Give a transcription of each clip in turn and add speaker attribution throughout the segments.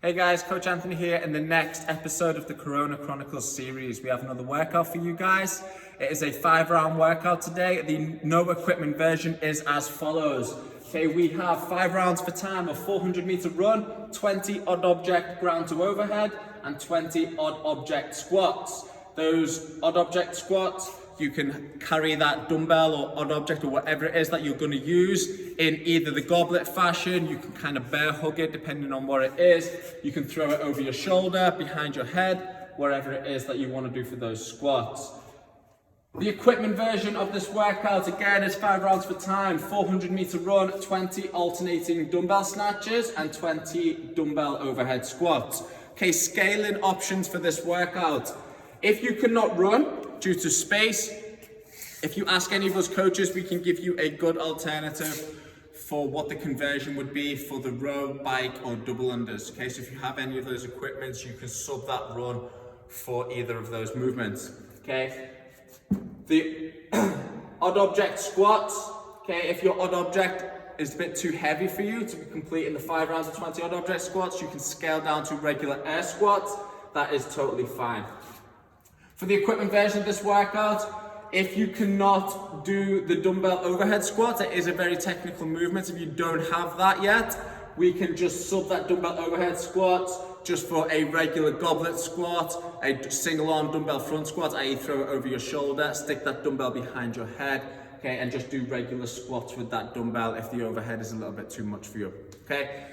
Speaker 1: Hey guys, Coach Anthony here. In the next episode of the Corona Chronicles series, we have another workout for you guys. It is a 5-round workout today. The no equipment version is as follows. Okay, we have 5 rounds for time of 400 meter run, 20 odd object ground to overhead, and 20 odd object squats. Those odd object squats, you can carry that dumbbell or odd object or whatever it is that you're going to use in either the goblet fashion. You can kind of bear hug it depending on what it is. You can throw it over your shoulder, behind your head, wherever it is that you want to do for those squats. The equipment version of this workout, again, is 5 rounds for time, 400 meter run, 20 alternating dumbbell snatches, and 20 dumbbell overhead squats. Okay, scaling options for this workout. If you cannot run due to space, if you ask any of us coaches, we can give you a good alternative for what the conversion would be for the row, bike, or double unders. Okay, so if you have any of those equipments, you can sub that run for either of those movements. Okay, the odd object squats. Okay, if your odd object is a bit too heavy for you to be completing the 5 rounds of 20 odd object squats, you can scale down to regular air squats. That is totally fine. For the equipment version of this workout, if you cannot do the dumbbell overhead squat, it is a very technical movement. If you don't have that yet, we can just sub that dumbbell overhead squat just for a regular goblet squat, a single arm dumbbell front squat, i.e. throw it over your shoulder, stick that dumbbell behind your head, okay, and just do regular squats with that dumbbell if the overhead is a little bit too much for you, okay?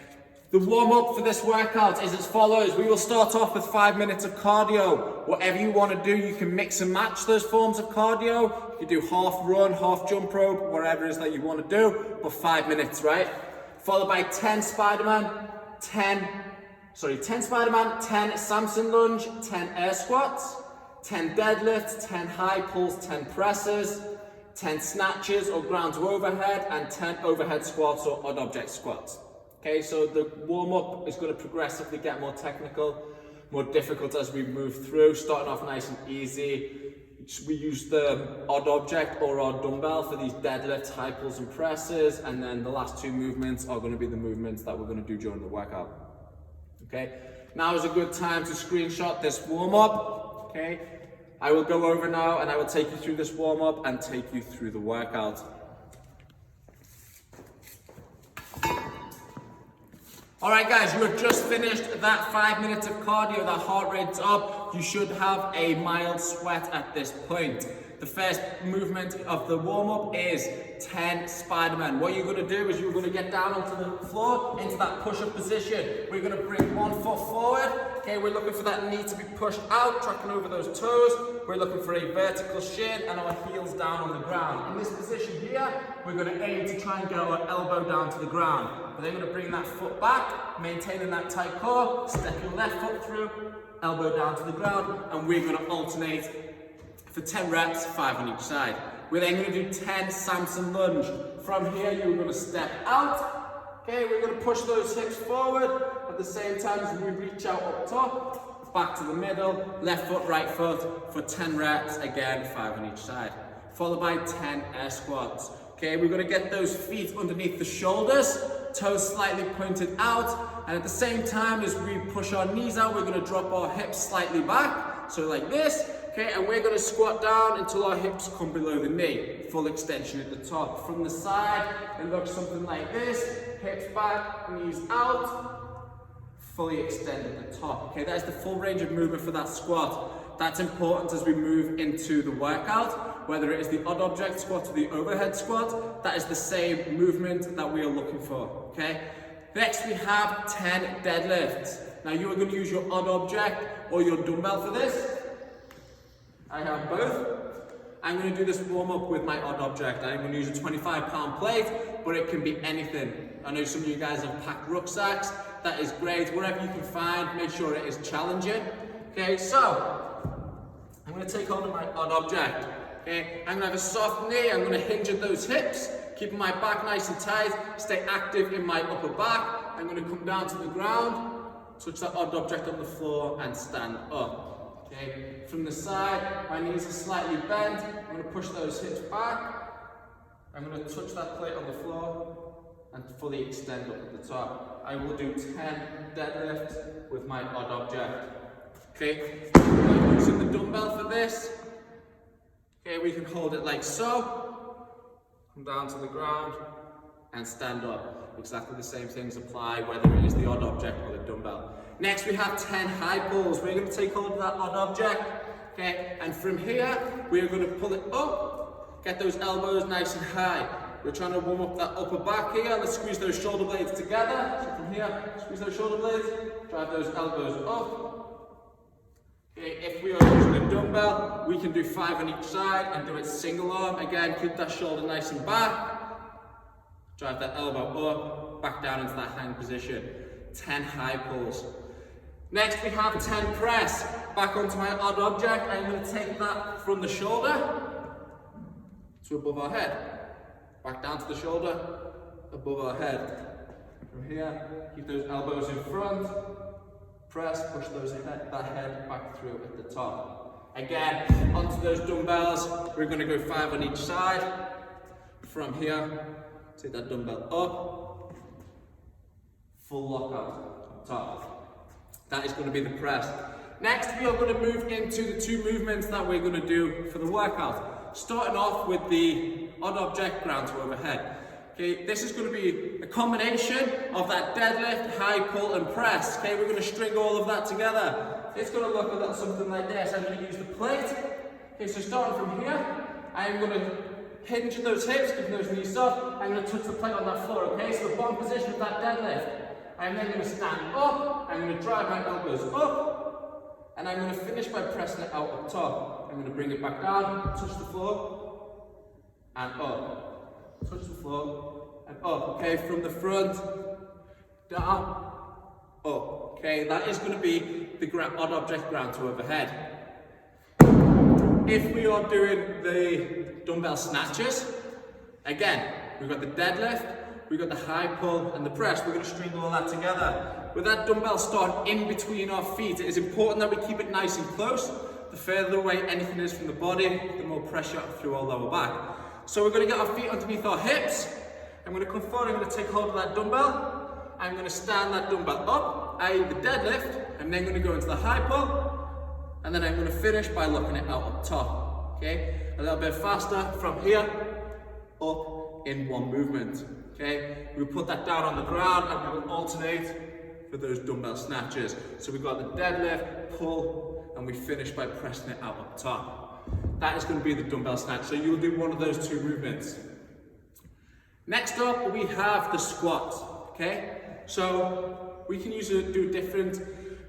Speaker 1: The warm-up for this workout is as follows. We will start off with 5 minutes of cardio. Whatever you want to do, you can mix and match those forms of cardio. You can do half run, half jump rope, whatever it is that you want to do, but 5 minutes, right? Followed by 10 Spider-Man, 10 Spider-Man, 10 Samson lunge, 10 air squats, 10 deadlifts, 10 high pulls, 10 presses, 10 snatches or ground to overhead, and 10 overhead squats or odd object squats. Okay, so the warm-up is going to progressively get more technical, more difficult as we move through, starting off nice and easy. We use the odd object or our dumbbell for these deadlifts, high pulls and presses, and then the last 2 movements are going to be the movements that we're going to do during the workout. Okay, now is a good time to screenshot this warm-up. Okay, I will go over now and I will take you through this warm-up and take you through the workout. Alright guys, you have just finished that 5 minutes of cardio, that heart rate's up. You should have a mild sweat at this point. The first movement of the warm-up is 10 Spider-Man. What you're going to do is you're going to get down onto the floor, into that push-up position. We're going to bring 1 foot forward. Okay, we're looking for that knee to be pushed out, tracking over those toes. We're looking for a vertical shin and our heels down on the ground. In this position here, we're going to aim to try and get our elbow down to the ground. We're then going to bring that foot back, maintaining that tight core, step your left foot through, elbow down to the ground, and we're going to alternate for 10 reps, 5 on each side. We're then going to do 10 Samson lunge. From here, you're going to step out. Okay, we're going to push those hips forward at the same time as we reach out up top, back to the middle, left foot, right foot for 10 reps, again, 5 on each side. Followed by 10 air squats. Okay, we're going to get those feet underneath the shoulders, toes slightly pointed out, and at the same time as we push our knees out, we're going to drop our hips slightly back, so like this. Okay, and we're going to squat down until our hips come below the knee. Full extension at the top. From the side, it looks something like this. Hips back, knees out. Fully extend at the top. Okay, that is the full range of movement for that squat. That's important as we move into the workout. Whether it is the odd object squat or the overhead squat, that is the same movement that we are looking for. Okay. Next, we have 10 deadlifts. Now, you are going to use your odd object or your dumbbell for this. I have both. I'm going to do this warm up with my odd object. I'm going to use a 25-pound plate, but it can be anything. I know some of you guys have packed rucksacks. That is great. Whatever you can find, make sure it is challenging. Okay, so I'm going to take hold of my odd object. Okay, I'm going to have a soft knee. I'm going to hinge at those hips, keeping my back nice and tight. Stay active in my upper back. I'm going to come down to the ground, touch that odd object on the floor, and stand up. Okay, from the side, my knees are slightly bent. I'm going to push those hips back. I'm going to touch that plate on the floor and fully extend up at the top. I will do 10 deadlifts with my odd object. Okay, I'm using the dumbbell for this. Okay, we can hold it like so, come down to the ground, and stand up. Exactly the same things apply whether it is the odd object or the dumbbell. Next we have 10 high pulls. We're going to take hold of that odd object, okay, and from here we are going to pull it up, get those elbows nice and high. We're trying to warm up that upper back here. Let's squeeze those shoulder blades together. So from here, squeeze those shoulder blades, drive those elbows up. Okay, if we are using a dumbbell, we can do 5 on each side and do it single arm. Again, keep that shoulder nice and back. Drive that elbow up, back down into that hang position. 10 high pulls. Next we have 10 press. Back onto my odd object. I'm going to take that from the shoulder to above our head. Back down to the shoulder, above our head. From here, keep those elbows in front. Press, push that head back through at the top. Again, onto those dumbbells. We're going to go 5 on each side. From here, take that dumbbell up. Full lockout up top. That is going to be the press. Next, we are going to move into the 2 movements that we're going to do for the workout. Starting off with the odd object ground to overhead. Okay, this is going to be a combination of that deadlift, high pull and press. Okay, we're going to string all of that together. It's going to look a little something like this. I'm going to use the plate. Okay, so starting from here, I'm going to hinge those hips, keep those knees soft. I'm going to touch the plate on that floor. Okay, so the bottom position of that deadlift. I'm then going to stand up. I'm going to drive my elbows up, and I'm going to finish by pressing it out up top. I'm going to bring it back down, touch the floor, and up. Touch the floor, and up. Okay, from the front, down, up. Okay, that is going to be the odd object ground to overhead. If we are doing the dumbbell snatches, again, we've got the deadlift, we've got the high pull, and the press. We're going to string all that together. With that dumbbell starting in between our feet, it is important that we keep it nice and close. The further away anything is from the body, the more pressure through our lower back. So we're going to get our feet underneath our hips. I'm going to come forward, I'm going to take hold of that dumbbell. I'm going to stand that dumbbell up, i.e. the deadlift. I'm then going to go into the high pull. And then I'm going to finish by looking it out up top. Okay? A little bit faster from here, up in one movement. Okay? We'll put that down on the ground and we will alternate for those dumbbell snatches. So we've got the deadlift, pull, and we finish by pressing it out up top. That is going to be the dumbbell snatch. So you'll do one of those 2 movements. Next up, we have the squat. Okay? So we can do a different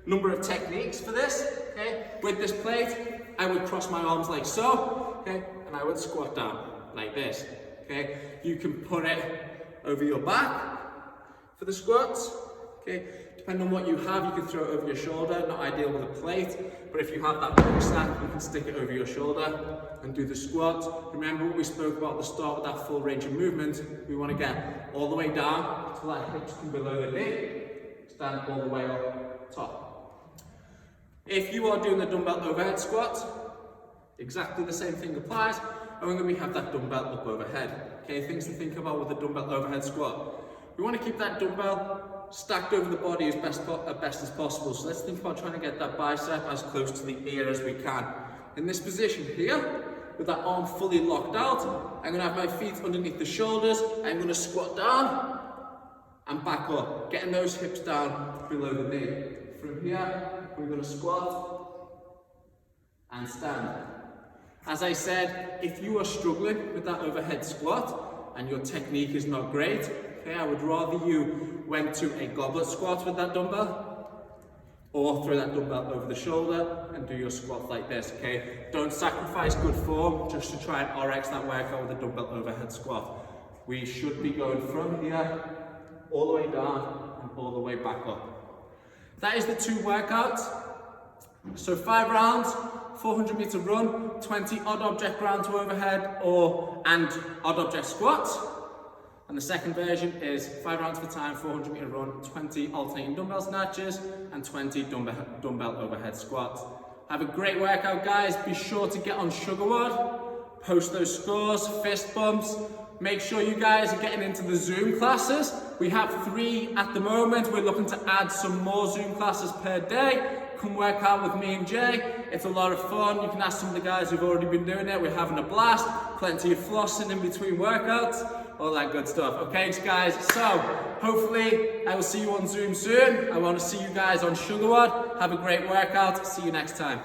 Speaker 1: number of techniques for this. Okay? With this plate, I would cross my arms like so. Okay? And I would squat down like this. Okay? You can put it over your back for the squats. Okay? Depending on what you have, you can throw it over your shoulder. Not ideal with a plate, but if you have that rucksack, you can stick it over your shoulder and do the squat. Remember what we spoke about at the start with that full range of movement. We want to get all the way down until that hips come below the knee. Stand all the way up top. If you are doing the dumbbell overhead squat, exactly the same thing applies, only we have that dumbbell up overhead. Okay, things to think about with the dumbbell overhead squat. We want to keep that dumbbell stacked over the body as best as possible. So let's think about trying to get that bicep as close to the ear as we can. In this position here, with that arm fully locked out, I'm going to have my feet underneath the shoulders. I'm going to squat down and back up, getting those hips down below the knee. From here, we're going to squat and stand. As I said, if you are struggling with that overhead squat and your technique is not great, okay, I would rather you went to a goblet squat with that dumbbell, or throw that dumbbell over the shoulder and do your squat like this, okay? Don't sacrifice good form just to try and RX that workout with a dumbbell overhead squat. We should be going from here, all the way down, and all the way back up. That is the 2 workouts. So 5 rounds, 400 meter run, 20 odd object ground to overhead and odd object squats. And the second version is 5 rounds for time, 400 meter run, 20 alternating dumbbell snatches, and 20 dumbbell overhead squats. Have a great workout, guys. Be sure to get on Sugarwood, post those scores, fist bumps, Make sure you guys are getting into the Zoom classes. We have 3 at the moment. We're looking to add some more Zoom classes per day. Come work out with me and Jay. It's a lot of fun. You can ask some of the guys who've already been doing it. We're having a blast. Plenty of flossing in between workouts. All that good stuff. Okay, guys. So hopefully I will see you on Zoom soon. I want to see you guys on Sugarwood. Have a great workout. See you next time.